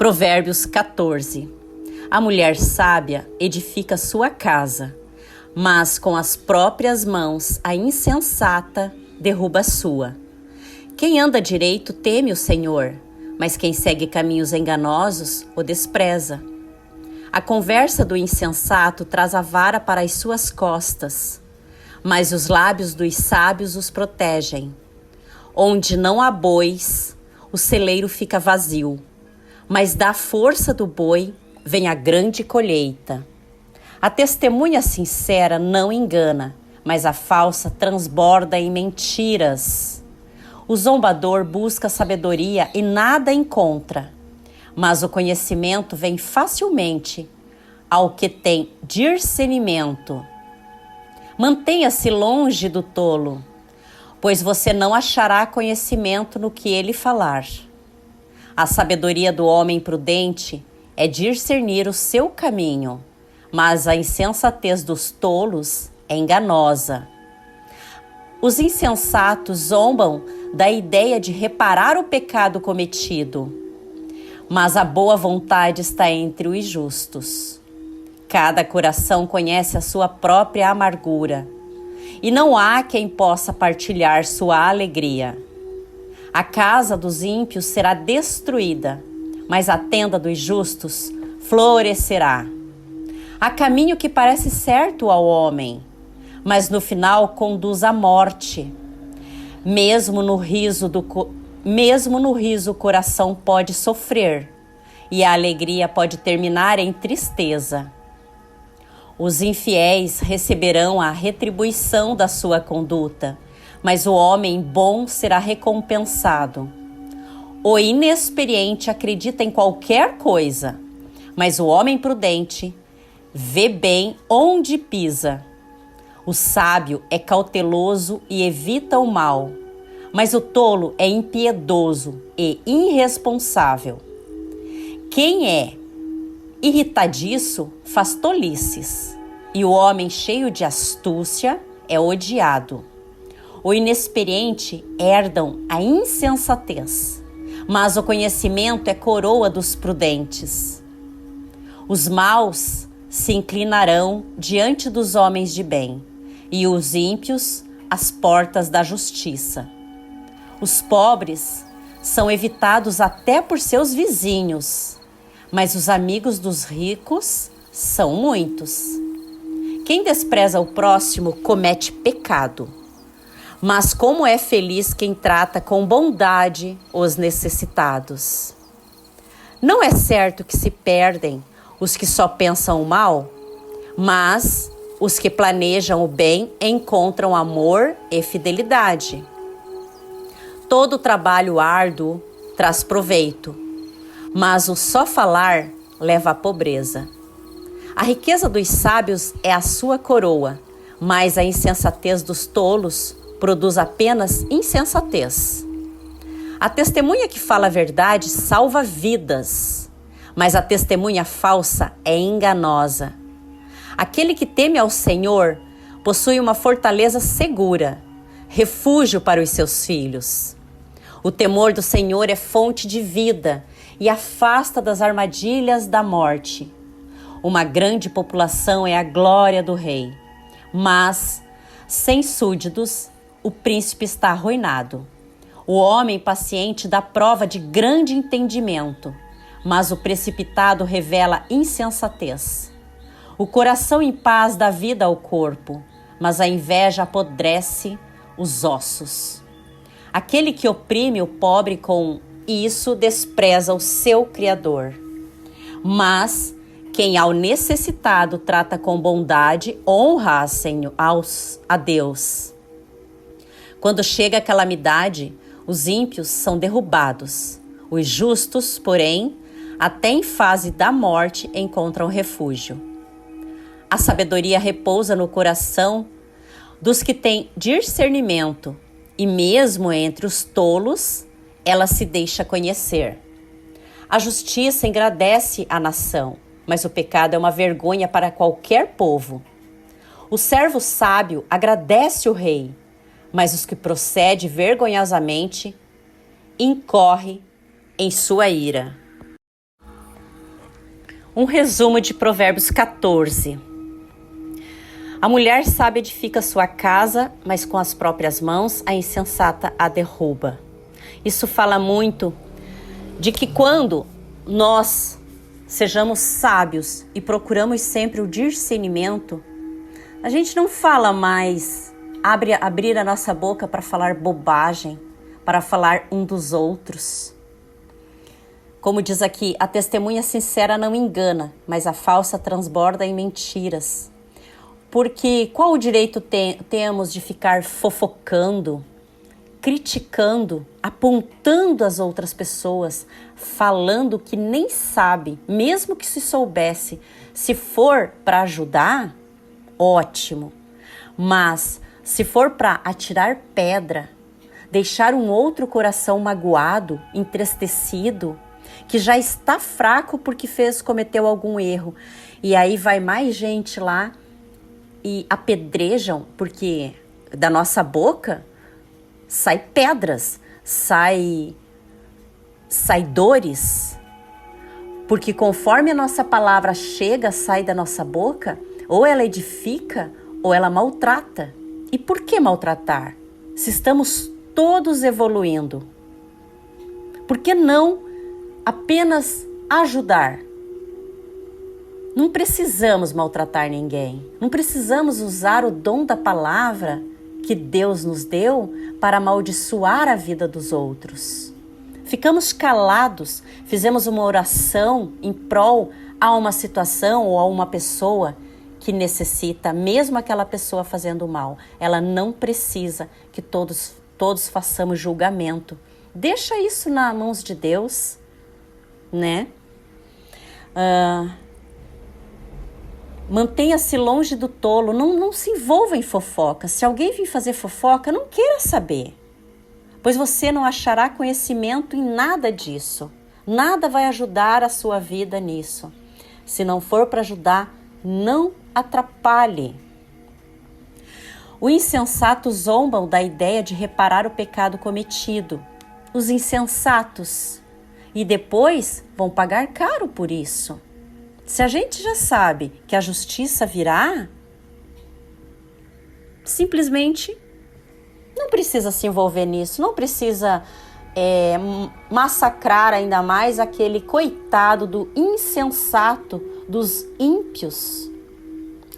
Provérbios 14. A mulher sábia edifica sua casa, mas com as próprias mãos a insensata derruba a sua. Quem anda direito teme o Senhor, mas quem segue caminhos enganosos o despreza. A conversa do insensato traz a vara para as suas costas, mas os lábios dos sábios os protegem. Onde não há bois, o celeiro fica vazio, mas da força do boi vem a grande colheita. A testemunha sincera não engana, mas a falsa transborda em mentiras. O zombador busca sabedoria e nada encontra, mas o conhecimento vem facilmente ao que tem discernimento. Mantenha-se longe do tolo, pois você não achará conhecimento no que ele falar. A sabedoria do homem prudente é discernir o seu caminho, mas a insensatez dos tolos é enganosa. Os insensatos zombam da ideia de reparar o pecado cometido, mas a boa vontade está entre os justos. Cada coração conhece a sua própria amargura, e não há quem possa partilhar sua alegria. A casa dos ímpios será destruída, mas a tenda dos justos florescerá. Há caminho que parece certo ao homem, mas no final conduz à morte. Mesmo no riso o coração pode sofrer, e a alegria pode terminar em tristeza. Os infiéis receberão a retribuição da sua conduta, mas o homem bom será recompensado. O inexperiente acredita em qualquer coisa, mas o homem prudente vê bem onde pisa. O sábio é cauteloso e evita o mal, mas o tolo é impiedoso e irresponsável. Quem é irritadiço faz tolices, e o homem cheio de astúcia é odiado. O inexperiente herdam a insensatez, mas o conhecimento é coroa dos prudentes. Os maus se inclinarão diante dos homens de bem, e os ímpios às portas da justiça. Os pobres são evitados até por seus vizinhos, mas os amigos dos ricos são muitos. Quem despreza o próximo comete pecado, mas como é feliz quem trata com bondade os necessitados. Não é certo que se perdem os que só pensam o mal, mas os que planejam o bem encontram amor e fidelidade. Todo trabalho árduo traz proveito, mas o só falar leva à pobreza. A riqueza dos sábios é a sua coroa, mas a insensatez dos tolos produz apenas insensatez. A testemunha que fala a verdade salva vidas, mas a testemunha falsa é enganosa. Aquele que teme ao Senhor possui uma fortaleza segura, refúgio para os seus filhos. O temor do Senhor é fonte de vida e afasta das armadilhas da morte. Uma grande população é a glória do rei, mas sem súditos o príncipe está arruinado. O homem paciente dá prova de grande entendimento, mas o precipitado revela insensatez. O coração em paz dá vida ao corpo, mas a inveja apodrece os ossos. Aquele que oprime o pobre com isso despreza o seu Criador. Mas quem ao necessitado trata com bondade honra a Deus. Quando chega a calamidade, os ímpios são derrubados. Os justos, porém, até em fase da morte encontram refúgio. A sabedoria repousa no coração dos que têm discernimento, e mesmo entre os tolos, ela se deixa conhecer. A justiça engrandece a nação, mas o pecado é uma vergonha para qualquer povo. O servo sábio agradece o rei, mas os que procedem vergonhosamente incorrem em sua ira. Um resumo de Provérbios 14. A mulher sábia edifica sua casa, mas com as próprias mãos a insensata a derruba. Isso fala muito de que quando nós sejamos sábios e procuramos sempre o discernimento, a gente não fala mais, abrir a nossa boca para falar bobagem, para falar um dos outros. Como diz aqui, a testemunha sincera não engana, mas a falsa transborda em mentiras. Porque qual o direito temos de ficar fofocando, criticando, apontando as outras pessoas, falando que nem sabe, mesmo que se soubesse, se for para ajudar, ótimo. Mas se for para atirar pedra, deixar um outro coração magoado, entristecido, que já está fraco porque cometeu algum erro, e aí vai mais gente lá e apedrejam, porque da nossa boca sai pedras, sai dores, porque conforme a nossa palavra chega, sai da nossa boca, ou ela edifica ou ela maltrata. E por que maltratar? Se estamos todos evoluindo, por que não apenas ajudar? Não precisamos maltratar ninguém. Não precisamos usar o dom da palavra que Deus nos deu para amaldiçoar a vida dos outros. Ficamos calados, fizemos uma oração em prol a uma situação ou a uma pessoa que necessita, mesmo aquela pessoa fazendo mal. Ela não precisa que todos façamos julgamento. Deixa isso nas mãos de Deus, né? Mantenha-se longe do tolo, não se envolva em fofoca. Se alguém vir fazer fofoca, não queira saber, pois você não achará conhecimento em nada disso. Nada vai ajudar a sua vida nisso. Se não for para ajudar, não atrapalhe. Os insensatos zombam da ideia de reparar o pecado cometido. Os insensatos. E depois vão pagar caro por isso. Se a gente já sabe que a justiça virá, simplesmente não precisa se envolver nisso, não precisa massacrar ainda mais aquele coitado do insensato, dos ímpios.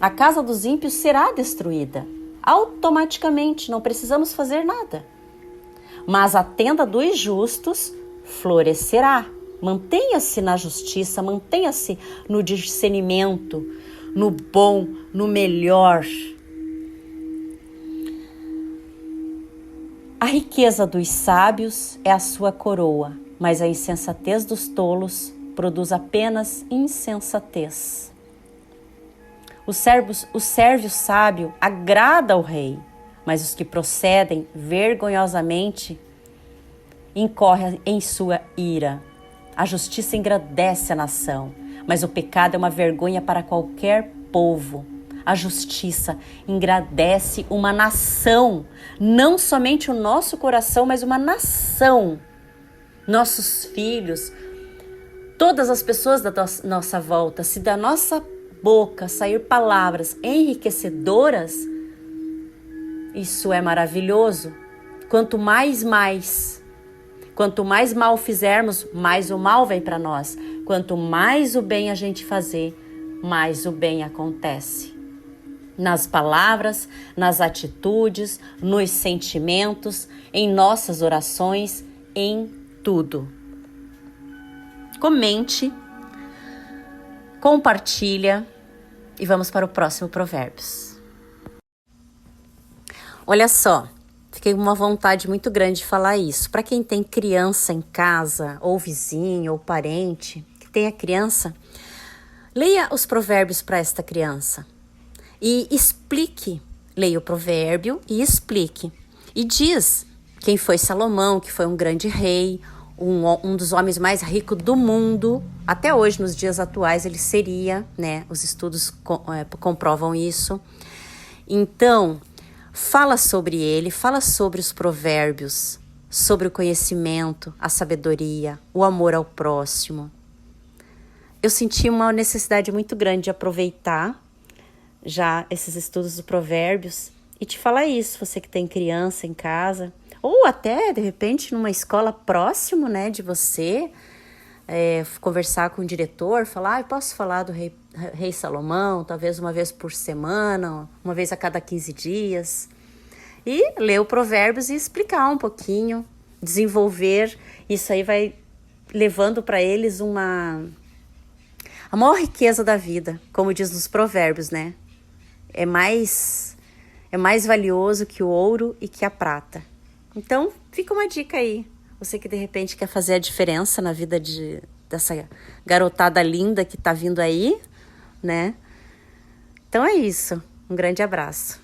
A casa dos ímpios será destruída automaticamente, não precisamos fazer nada. Mas a tenda dos justos florescerá. Mantenha-se na justiça, mantenha-se no discernimento, no bom, no melhor. A riqueza dos sábios é a sua coroa, mas a insensatez dos tolos produz apenas insensatez. O sérvio sábio agrada ao rei, mas os que procedem vergonhosamente incorrem em sua ira. A justiça engrandece a nação, mas o pecado é uma vergonha para qualquer povo. A justiça engrandece uma nação, não somente o nosso coração, mas uma nação. Nossos filhos, todas as pessoas da nossa volta, se da nossa boca sair palavras enriquecedoras, isso é maravilhoso. Quanto mais mal fizermos, mais o mal vem para nós. Quanto mais o bem a gente fazer, mais o bem acontece. Nas palavras, nas atitudes, nos sentimentos, em nossas orações, em tudo. Comente, compartilha e vamos para o próximo Provérbios. Olha só. Fiquei com uma vontade muito grande de falar isso. Para quem tem criança em casa, ou vizinho, ou parente, que tenha criança, leia os provérbios para esta criança. E explique, leia o provérbio e explique. E diz quem foi Salomão, que foi um grande rei, um dos homens mais ricos do mundo. Até hoje, nos dias atuais, ele seria, né? Os estudos comprovam isso. Então, fala sobre ele, fala sobre os provérbios, sobre o conhecimento, a sabedoria, o amor ao próximo. eu senti uma necessidade muito grande de aproveitar já esses estudos do Provérbios e te falar isso, você que tem criança em casa, ou até, de repente, numa escola próximo, né, de você, conversar com o diretor, falar, eu posso falar do rei Salomão, talvez uma vez por semana, uma vez a cada 15 dias, e ler o Provérbios e explicar um pouquinho, desenvolver, isso aí vai levando para eles a maior riqueza da vida, como diz nos Provérbios, né? É mais valioso que o ouro e que a prata. Então, fica uma dica aí. Você que de repente quer fazer a diferença na vida dessa garotada linda que tá vindo aí, né? Então é isso. Um grande abraço.